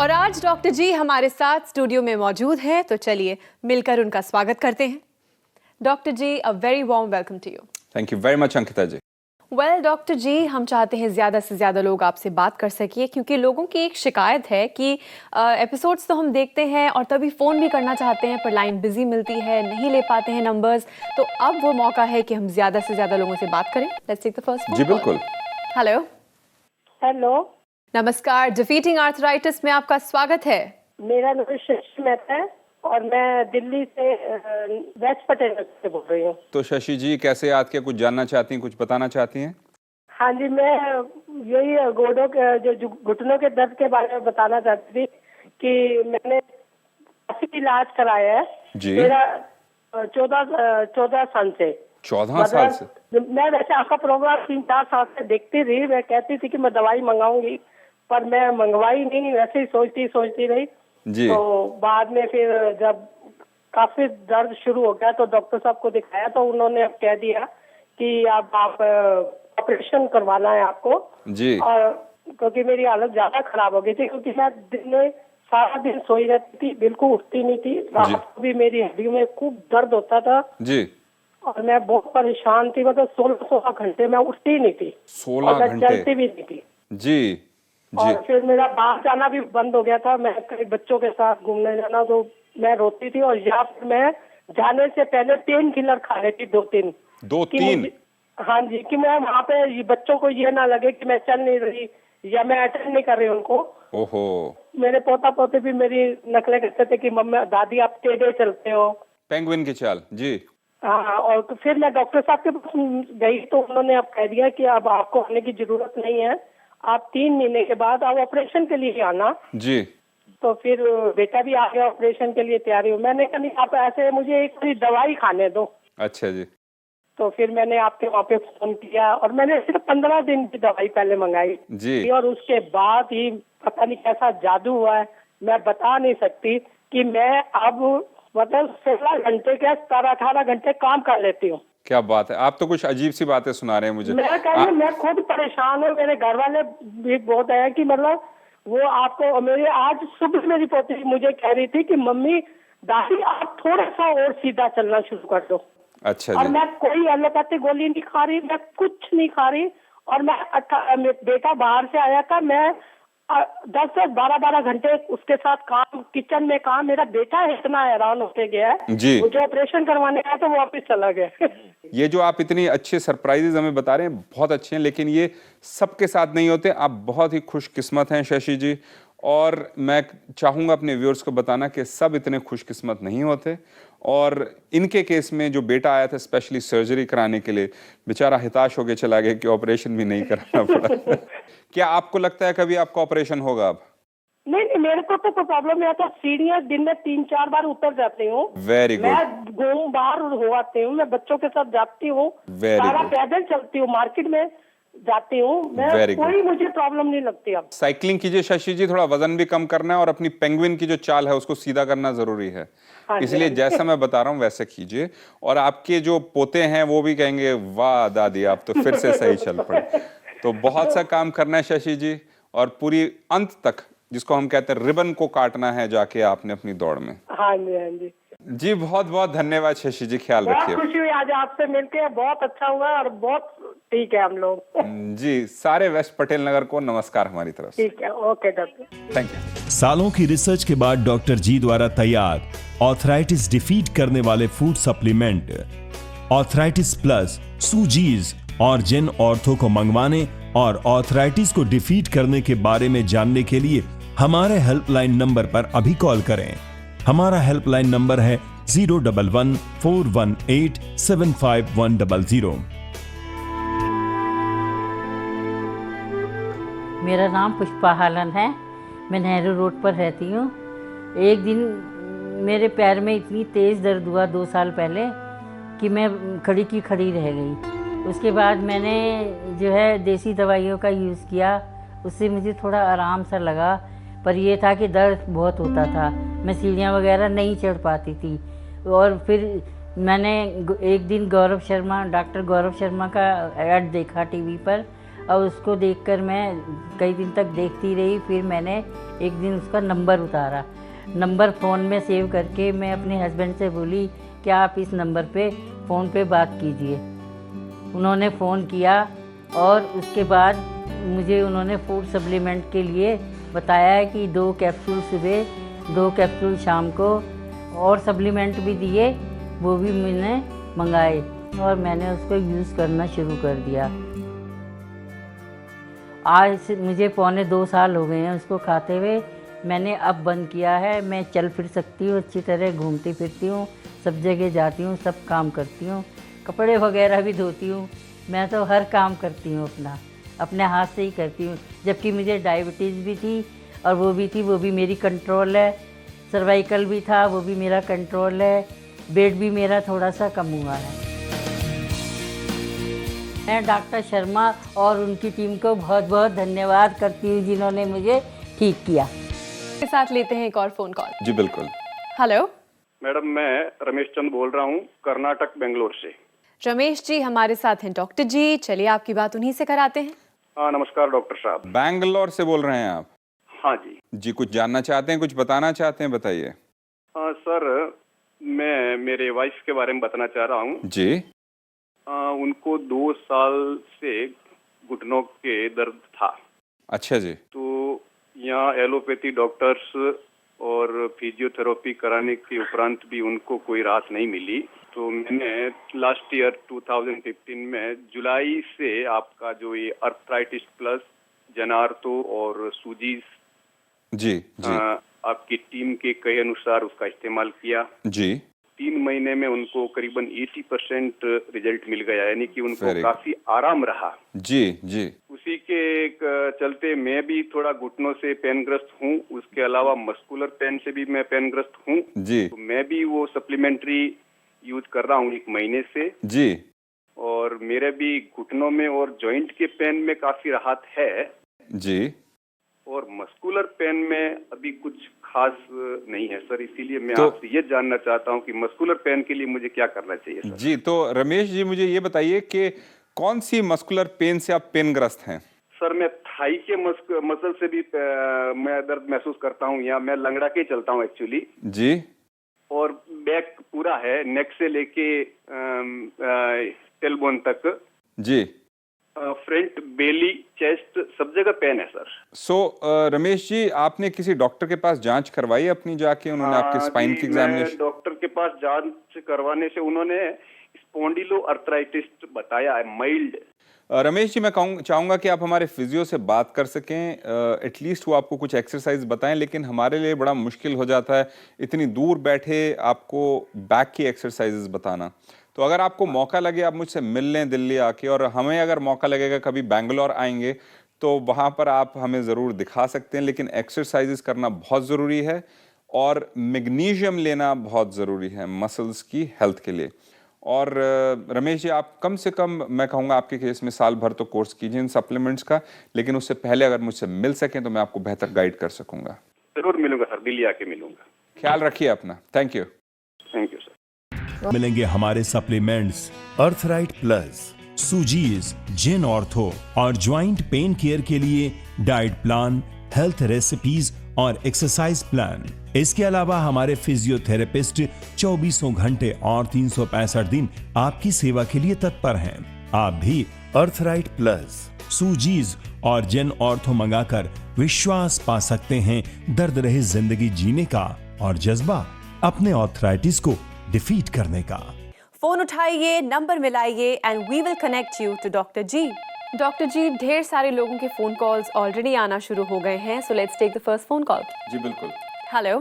और आज डॉक्टर जी हमारे साथ स्टूडियो में मौजूद हैं, तो चलिए मिलकर उनका स्वागत करते हैं। Doctor ji, a very warm welcome to you. Thank you very much Ankita ji. Well doctor ji, हम चाहते हैं ज़्यादा से ज़्यादा लोग आपसे बात कर सकिए, क्योंकि लोगों की एक शिकायत है कि एपिसोड्स तो हम देखते हैं और तभी फ़ोन भी करना चाहते हैं पर लाइन बिजी मिलती है, नहीं ले पाते हैं नंबर्स। तो अब वो मौका है कि हम ज़्यादा से ज़्यादा लोगों से बात करें। Let's take the first. जी बिल्कुल। हेलो। हेलो, नमस्कार, डिफीटिंग आर्थराइटिस में आपका स्वागत है। मेरा नाम शशि मेहता है और मैं दिल्ली से वेस्ट पटेल से बोल रही हूँ। तो शशि जी कैसे याद किया, कुछ जानना चाहती हैं, कुछ बताना चाहती हैं? हाँ जी, मैं यही गोडों के जो घुटनों के दर्द के बारे में बताना चाहती थी कि मैंने काफी इलाज कराया है जी। मेरा 14 साल से। 14 साल से? मैं वैसे आपका प्रोग्राम 3-4 साल से देखती रही। मैं कहती थी कि मैं दवाई मंगाऊंगी पर मैं मंगवाई नहीं, वैसे ही सोचती रही जी। तो बाद में फिर जब काफी दर्द शुरू हो गया तो डॉक्टर साहब को दिखाया तो उन्होंने अब कह दिया कि अब आप ऑपरेशन करवाना है आपको जी। और क्योंकि मेरी हालत ज्यादा खराब हो गई थी, क्योंकि मैं दिन में सारा दिन सोई रहती थी, बिल्कुल उठती नहीं थी। रात को भी मेरी हड्डियों में खूब दर्द होता था जी। और मैं बहुत परेशान थी। मतलब 16 घंटे मैं उठती नहीं थी, 16 मैं घंटे? चलती भी नहीं थी जी जी। और फिर मेरा बाहर जाना भी बंद हो गया था। मैं कई बच्चों के साथ घूमने जाना तो मैं रोती थी और या फिर मैं जाने से पहले पेन किलर खा लेती 2-3। 2-3? हाँ जी, कि मैं वहाँ पे बच्चों को ये ना लगे कि मैं चल नहीं रही या मैं अटेंड नहीं कर रही उनको। ओहो। मेरे पोता पोते भी मेरी नकलें करते थे कि मम्मी दादी आप टेढ़े चलते हो। पेंगुइन की चाल। जी। हाँ, और तो फिर मैं डॉक्टर साहब के पास गई तो उन्होंने अब कह दिया कि अब आपको आने की जरूरत नहीं है, आप 3 महीने के बाद आप ऑपरेशन के लिए आना। जी। तो फिर बेटा भी आ गया ऑपरेशन के लिए तैयारी हो। मैंने कहा नहीं, आप ऐसे मुझे एक पूरी दवाई खाने दो। अच्छा जी। तो फिर मैंने आपके वहाँ पे फोन किया और मैंने सिर्फ 15 दिन की दवाई पहले मंगाई जी। और उसके बाद ही पता नहीं कैसा जादू हुआ है, मैं बता नहीं सकती कि मैं अब मतलब 16 घंटे के 17-18 घंटे काम कर लेती हूँ। क्या बात है, आप तो कुछ अजीब सी बातें सुना रहे हैं मुझे। मैं कह रही हूँ, मैं खुद परेशान हूँ, मेरे घर वाले भी बहुत है कि मतलब वो आपको मेरे आज सुबह मेरी पोती मुझे कह रही थी कि मम्मी दादी आप थोड़ा सा और सीधा चलना शुरू कर दो। अच्छा और जी। मैं कोई एलोपैथी गोली नहीं खा रही, मैं कुछ नहीं खा रही और मैं बेटा बाहर से आया था, मैं 10-12 घंटे उसके साथ काम, किचन में काम। मेरा बेटा इतना हैरान होके गया है जी। मुझे ऑपरेशन करवाने आया तो वो वापिस चला गया। ये जो आप इतनी अच्छे सरप्राइजेज हमें बता रहे हैं बहुत अच्छे हैं, लेकिन ये सबके साथ नहीं होते। आप बहुत ही खुशकिस्मत हैं शशि जी, और मैं चाहूँगा अपने व्यूअर्स को बताना कि सब इतने खुशकिस्मत नहीं होते। और इनके केस में जो बेटा आया था स्पेशली सर्जरी कराने के लिए, बेचारा हताश होकर चला गया कि ऑपरेशन भी नहीं कराना पड़ा। क्या आपको लगता है कभी आपका ऑपरेशन होगा अब? नहीं, मेरे को तो कोई प्रॉब्लम नहीं आता। सीढ़ियाँ दिन में 3-4 बार उतर जाती हूँ। Very good. मैं घूम बाहर हो आती हूँ, मैं बच्चों के साथ जाती हूँ, सारा पैदल चलती हूँ, मार्केट में जाती हूँ मैं, कोई मुझे प्रॉब्लम नहीं लगती। अब साइकिलिंग कीजिए शशि जी, थोड़ा वजन भी कम करना है और अपनी पेंगुइन की जो चाल है उसको सीधा करना जरूरी है। इसलिए जैसा मैं बता रहा हूँ वैसे कीजिए, और आपके जो पोते हैं वो भी कहेंगे वाह दादी आप तो फिर से सही चल पड़े। तो बहुत सा काम करना है शशि जी, और पूरी अंत तक जिसको हम कहते हैं रिबन को काटना है जाके आपने अपनी दौड़ में। हाँ जी, हाँ जी जी। बहुत बहुत धन्यवाद शशि जी, ख्याल रखिए। बहुत खुशी हुई आज आपसे मिलके, बहुत अच्छा हुआ और बहुत ठीक है हम लोग। जी, सारे वेस्ट पटेल नगर को नमस्कार हमारी तरफ से। ठीक है, ओके डॉक्टर, थैंक यू। सालों की रिसर्च के बाद डॉक्टर जी द्वारा तैयार ऑर्थराइटिस डिफीट करने वाले फूड सप्लीमेंट ऑर्थराइटिस प्लस सूजीज और जिन ऑर्थो को मंगवाने और ऑर्थराइटिस को डिफीट करने के बारे में जानने के लिए हमारे हेल्पलाइन नंबर पर अभी कॉल करें। हमारा हेल्पलाइन नंबर है 011-418-75100। मेरा नाम पुष्पा हालन है, मैं नेहरू रोड पर रहती हूँ। एक दिन मेरे पैर में इतनी तेज़ दर्द हुआ 2 साल पहले कि मैं खड़ी की खड़ी रह गई। उसके बाद मैंने जो है देसी दवाइयों का यूज़ किया, उससे मुझे थोड़ा आराम सा लगा, पर यह था कि दर्द बहुत होता था, मैं सीढ़ियाँ वगैरह नहीं चढ़ पाती थी। और फिर मैंने एक दिन डॉक्टर गौरव शर्मा का ऐड देखा टीवी पर, और उसको देखकर मैं कई दिन तक देखती रही। फिर मैंने एक दिन उसका नंबर उतारा, नंबर फ़ोन में सेव करके मैं अपने हस्बैंड से बोली कि आप इस नंबर पे फ़ोन पे बात कीजिए। उन्होंने फ़ोन किया और उसके बाद मुझे उन्होंने फूड सप्लीमेंट के लिए बताया है कि 2 कैप्सूल सुबह 2 कैप्सूल शाम को, और सप्लीमेंट भी दिए, वो भी मैंने मंगाए और मैंने उसको यूज़ करना शुरू कर दिया। आज से मुझे 2.25 साल हो गए हैं उसको खाते हुए। मैंने अब बंद किया है। मैं चल फिर सकती हूँ, अच्छी तरह घूमती फिरती हूँ, सब जगह जाती हूँ, सब काम करती हूँ, कपड़े वगैरह भी धोती हूँ। मैं तो हर काम करती हूँ अपने हाथ से ही करती हूँ। जबकि मुझे डायबिटीज़ भी थी और वो भी मेरी कंट्रोल है। सर्वाइकल भी था, वो भी मेरा कंट्रोल है। वेट भी मेरा थोड़ा सा कम हुआ है। मैं डॉक्टर शर्मा और उनकी टीम को बहुत बहुत धन्यवाद करती हूँ जिन्होंने मुझे ठीक किया। के साथ लेते हैं एक और फोन कॉल। जी बिल्कुल। हेलो मैडम, मैं रमेश चंद बोल रहा हूँ, कर्नाटक बेंगलोर से। रमेश जी हमारे साथ हैं डॉक्टर जी, चलिए आपकी बात उन्हीं से कराते हैं। हाँ, नमस्कार डॉक्टर साहब। बैंगलोर से बोल रहे हैं आप? हाँ जी। जी, कुछ जानना चाहते हैं, कुछ बताना चाहते हैं, बताइए। सर, मैं मेरे वाइफ के बारे में बताना चाह रहा हूँ। जी। उनको 2 साल से घुटनों के दर्द था। अच्छा जी। तो यहाँ एलोपैथी डॉक्टर्स और फिजियोथेरेपी कराने के उपरांत भी उनको कोई राहत नहीं मिली। तो मैंने लास्ट ईयर 2015 में जुलाई से आपका जो ये अर्थराइटिस प्लस, जेनार्थो और सूजीज जी जी आपकी टीम के कहे अनुसार उसका इस्तेमाल किया। जी। 3 महीने में उनको करीबन 80% रिजल्ट मिल गया, यानी कि उनको Very काफी आराम रहा। जी जी। उसी के चलते मैं भी थोड़ा घुटनों से पेनग्रस्त हूँ। उसके अलावा मस्कुलर पेन से भी मैं पेनग्रस्त हूँ। जी तो मैं भी वो सप्लीमेंट्री यूज कर रहा हूँ 1 महीने से। जी। और मेरे भी घुटनों में और जॉइंट के पेन में काफी राहत है। जी। और मस्कुलर पेन में अभी कुछ खास नहीं है सर, इसीलिए मैं तो आपसे ये जानना चाहता हूँ कि मस्कुलर पेन के लिए मुझे क्या करना चाहिए सर। जी, तो रमेश जी मुझे ये बताइए कि कौन सी मस्कुलर पेन से आप पेनग्रस्त हैं? सर, मैं थाई के मसल से भी मैं दर्द महसूस करता हूँ, या मैं लंगड़ा के चलता हूँ एक्चुअली। जी। और बैक पूरा है, नेक से लेके टेलबोन तक। जी। फ्रंट, बेली, चेस्ट, सब जगह पेन है सर। रमेश जी, आपने किसी डॉक्टर के पास जांच करवाई अपनी जाके? उन्होंने आपके स्पाइन की एग्जामिनेशन? डॉक्टर के पास जांच करवाने से उन्होंने स्पॉन्डिलो अर्थराइटिस बताया है, माइल्ड। रमेश जी, मैं चाहूंगा कि आप हमारे फिजियो से बात कर सकें, एटलीस्ट वो आपको कुछ एक्सरसाइज बताएं, लेकिन हमारे लिए बड़ा मुश्किल हो जाता है इतनी दूर बैठे आपको बैक की एक्सरसाइजेज बताना। तो अगर आपको मौका लगे आप मुझसे मिल लें दिल्ली आके, और हमें अगर मौका लगेगा कभी बैंगलोर आएंगे तो वहाँ पर आप हमें ज़रूर दिखा सकते हैं। लेकिन एक्सरसाइजेज करना बहुत ज़रूरी है और मैग्नीशियम लेना बहुत ज़रूरी है मसल्स की हेल्थ के लिए। और रमेश जी, आप कम से कम, मैं कहूँगा आपके केस में साल भर तो कोर्स कीजिए इन सप्लीमेंट्स का, लेकिन उससे पहले अगर मुझसे मिल सकें तो मैं आपको बेहतर गाइड कर सकूंगा। जरूर मिलूंगा सर, दिल्ली आके मिलूंगा। ख्याल रखिए अपना। Thank you. Thank you sir. मिलेंगे हमारे सप्लीमेंट्स अर्थराइट प्लस, सूजीज, जिन ऑर्थो और ज्वाइंट पेन केयर के लिए डाइट प्लान, हेल्थ रेसिपीज और एक्सरसाइज प्लान। इसके अलावा हमारे फिजियोथेरेपिस्ट 24 घंटे और 365 दिन आपकी सेवा के लिए तत्पर हैं। आप भी अर्थराइट प्लस, सूजीज और जेन ऑर्थो मंगाकर विश्वास पा सकते हैं दर्द रहित जिंदगी जीने का और जज्बा अपने आर्थराइटिस को डिफीट करने का। फोन उठाइए, नंबर मिलाइए and we will connect you to doctor ji. Doctor ji, ढेर सारे लोगों के फोन कॉल्स ऑलरेडी आना शुरू हो गए हैं, so let's take the first phone call. जी बिल्कुल। हेलो।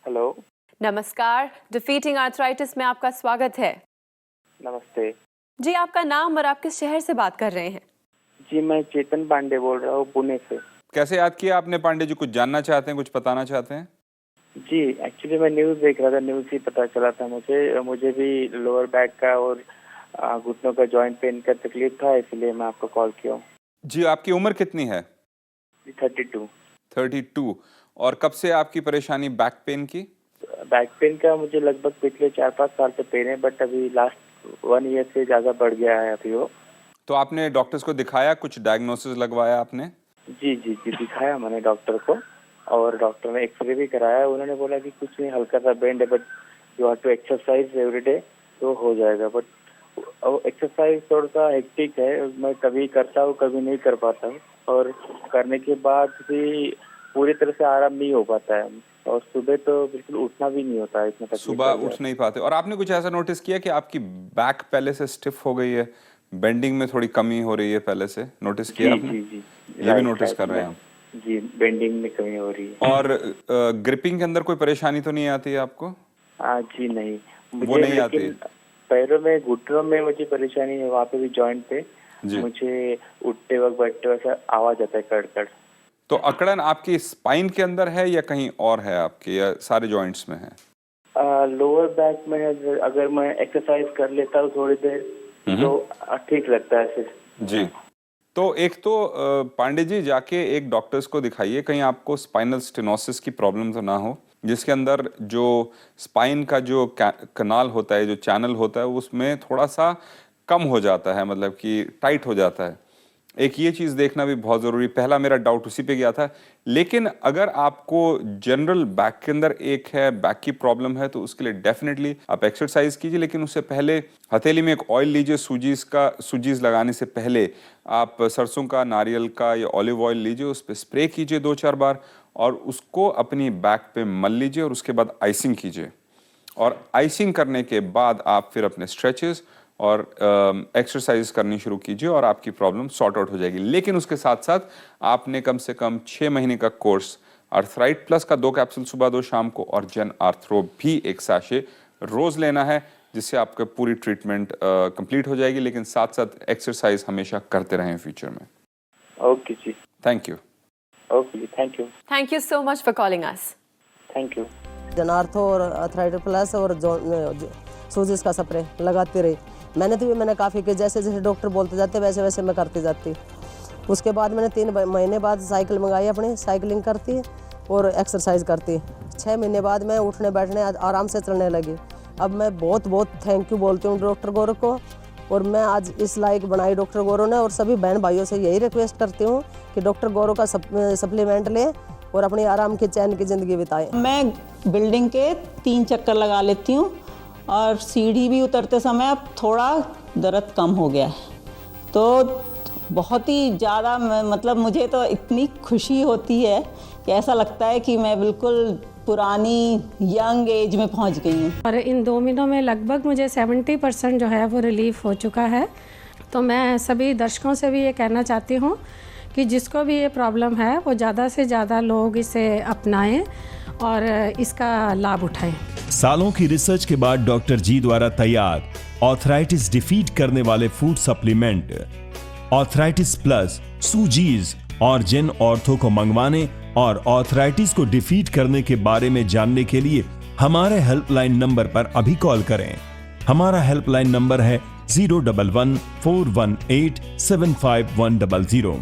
हेलो, नमस्कार, डिफीटिंग आर्थराइटिस में आपका स्वागत है। नमस्ते जी, आपका नाम और आप किस शहर से बात कर रहे हैं? जी। मैं चेतन पांडे बोल रहा हूँ, पुणे से। कैसे याद किया आपने पांडे जी? कुछ जानना चाहते हैं, कुछ बताना चाहते हैं? जी, एक्चुअली मैं न्यूज़ देख रहा था, न्यूज़ ही पता चला था मुझे भी लोअर बैक का और घुटनों का जॉइंट पेन का तकलीफ था, इसलिए मैं आपको कॉल किया हूँ। जी, आपकी उम्र कितनी है? 32। 32। और कब से आपकी परेशानी बैक पेन की? बैक पेन का मुझे लगभग पिछले 4-5 साल से पेन है, बट अभी लास्ट 1 ईयर से ज़्यादा बढ़ गया है अभी वो। तो आपने डॉक्टर्स को दिखाया, कुछ डायग्नोसिस लगवाया आपने? जी जी जी, दिखाया मैंने डॉक्टर को, और डॉक्टर ने एक्सरे भी कराया। उन्होंने बोला कि कुछ नहीं, हल्का सा बेंड है, but you have to exercise everyday, तो हो जाएगा। बट एक्सरसाइज थोड़ा सा हेक्टिक है, मैं कभी करता हूँ कभी नहीं कर पाता हूँ, और करने के बाद भी पूरी तरह से आराम नहीं हो पाता है, और सुबह तो बिल्कुल उठना भी नहीं होता है, इतना तकलीफ सुबह हो उठ नहीं पाते। और आपने कुछ ऐसा नोटिस किया कि आपकी बैक पहले से स्टिफ हो गई है, बेंडिंग में थोड़ी कमी हो रही है पहले से? नोटिस किया आपने? जी जी, ये भी नोटिस कर रहे हैं आप? जी, बेंडिंग में कमी हो रही है। और ग्रिपिंग के अंदर कोई परेशानी तो नहीं आती है आपको? जी नहीं, वो नहीं आती? पैरों में, घुटनों में मुझे परेशानी है, वहाँ पे भी जॉइंट पे जी। मुझे उठते वक्त बैठते वक्त आवाज आता है कड़-कड़। तो अकड़न आपकी स्पाइन के अंदर है या कहीं और है आपके, या सारे जॉइंट्स में है? लोअर बैक में है। अगर मैं एक्सरसाइज कर लेता हूँ थोड़ी देर तो ठीक लगता है फिर। जी। तो एक तो पांडे जी, जाके एक डॉक्टर्स को दिखाइए, कहीं आपको स्पाइनल स्टेनोसिस की प्रॉब्लम तो ना हो, जिसके अंदर जो स्पाइन का जो कनाल होता है, जो चैनल होता है, उसमें थोड़ा सा कम हो जाता है, मतलब कि टाइट हो जाता है। एक ये चीज़ देखना भी बहुत ज़रूरी। पहला मेरा डाउट उसी पे गया था। लेकिन अगर आपको जनरल बैक के अंदर एक है, बैक की प्रॉब्लम है, तो उसके लिए डेफिनेटली आप एक्सरसाइज कीजिए, लेकिन उससे पहले हथेली में एक ऑयल लीजिए। सूजीज लगाने से पहले आप सरसों का, नारियल का या ऑलिव ऑयल लीजिए, उस पर स्प्रे कीजिए 2-4 बार, और उसको अपनी बैक पे मल लीजिए, और उसके बाद आइसिंग कीजिए। और आइसिंग करने के बाद आप फिर अपने स्ट्रेचेस और एक्सरसाइज करनी शुरू कीजिए, और आपकी प्रॉब्लम सॉर्ट आउट हो जाएगी। लेकिन उसके साथ साथ आपने कम से कम 6 महीने का कोर्स अर्थराइट प्लस का 2 कैप्सूल सुबह 2 शाम को, और जेन आर्थ्रो भी 1 सैशे रोज लेना है, जिससे आपका पूरी ट्रीटमेंट कंप्लीट हो जाएगी। लेकिन साथ साथ एक्सरसाइज हमेशा करते रहें फ्यूचर में। ओके जी, thank you. Okay, thank you. Thank you so much for calling us. Thank you. जनार्थो और अर्थराइटिस प्लस और सूजिस का स्प्रे लगाती रही। मैंने काफ़ी कि जैसे जैसे डॉक्टर बोलते जाते वैसे वैसे मैं करती जाती। उसके बाद मैंने 3 महीने बाद साइकिल मंगाई अपनी, साइकिलिंग करती और एक्सरसाइज करती। 6 महीने बाद मैं उठने बैठने आराम से चलने लगी। अब मैं बहुत बहुत थैंक यू बोलती हूँ डॉक्टर गौरव को, और मैं आज इस लायक बनाई डॉक्टर गौरव ने। और सभी बहन भाइयों से यही रिक्वेस्ट करती हूँ कि डॉक्टर गौरव का सप्लीमेंट लें और अपनी आराम की चैन की ज़िंदगी बिताएं। मैं बिल्डिंग के 3 चक्कर लगा लेती हूँ, और सीढ़ी भी उतरते समय अब थोड़ा दर्द कम हो गया है। तो बहुत ही ज़्यादा, मतलब मुझे तो इतनी खुशी होती है कि ऐसा लगता है कि मैं बिल्कुल पुरानी यंग एज में पहुंच गई हूँ। और इन 2 महीनों में लगभग मुझे 70% जो है वो रिलीफ हो चुका है। तो मैं सभी दर्शकों से भी ये कहना चाहती हूँ कि जिसको भी ये प्रॉब्लम है वो ज़्यादा से ज़्यादा लोग इसे अपनाएं और इसका लाभ उठाएं। सालों की रिसर्च के बाद डॉक्टर जी द्वारा तैयार ऑर्थराइटिस डिफीट करने वाले फूड सप्लीमेंट ऑर्थराइटिस प्लस, सूजीज और जेन ऑर्थो को मंगवाने और ऑर्थराइटिस को डिफीट करने के बारे में जानने के लिए हमारे हेल्पलाइन नंबर पर अभी कॉल करें। हमारा हेल्पलाइन नंबर है 011 418 75100।